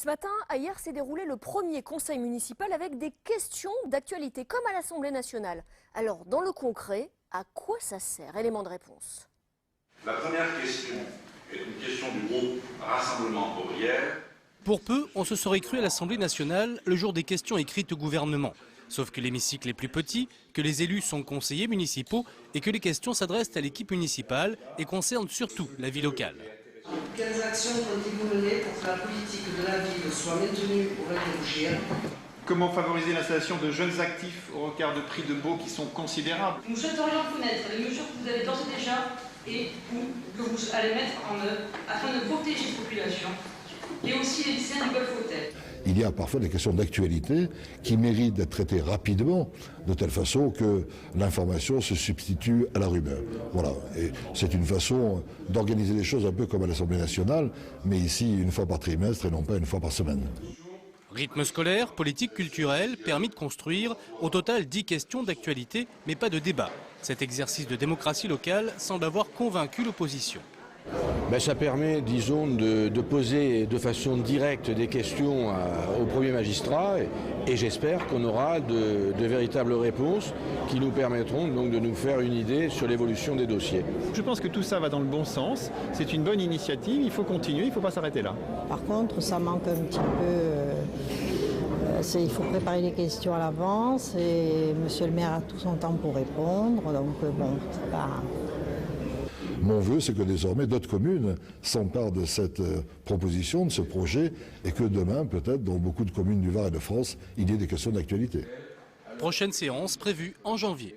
Ce matin, à hier, s'est déroulé le premier conseil municipal avec des questions d'actualité, comme à l'Assemblée nationale. Alors, dans le concret, à quoi ça sert? Élément de réponse. La première question est une question du groupe Rassemblement Ouvrière. Pour peu, on se serait cru à l'Assemblée nationale le jour des questions écrites au gouvernement. Sauf que l'hémicycle est plus petit, que les élus sont conseillers municipaux et que les questions s'adressent à l'équipe municipale et concernent surtout la vie locale. Quelles actions comptez-vous mener pour que la politique de la ville soit maintenue ou réfléchir? Comment favoriser l'installation de jeunes actifs au regard de prix de baux qui sont considérables? Nous souhaiterions connaître les mesures que vous avez d'ores et déjà et que vous allez mettre en œuvre afin de protéger cette population et aussi les lycéens du Golfe-Hôtel. Il y a parfois des questions d'actualité qui méritent d'être traitées rapidement, de telle façon que l'information se substitue à la rumeur. Voilà, et c'est une façon d'organiser les choses un peu comme à l'Assemblée nationale, mais ici une fois par trimestre et non pas une fois par semaine. Rythme scolaire, politique culturelle, permis de construire, au total 10 questions d'actualité, mais pas de débat. Cet exercice de démocratie locale semble avoir convaincu l'opposition. Ça permet, disons, de poser de façon directe des questions au Premier magistrat et j'espère qu'on aura de véritables réponses qui nous permettront donc de nous faire une idée sur l'évolution des dossiers. Je pense que tout ça va dans le bon sens, c'est une bonne initiative, il faut continuer, il ne faut pas s'arrêter là. Par contre, ça manque un petit peu, il faut préparer les questions à l'avance et monsieur le maire a tout son temps pour répondre, donc bon, c'est pas... Mon vœu, c'est que désormais d'autres communes s'emparent de cette proposition, de ce projet, et que demain, peut-être, dans beaucoup de communes du Var et de France, il y ait des questions d'actualité. Prochaine séance prévue en janvier.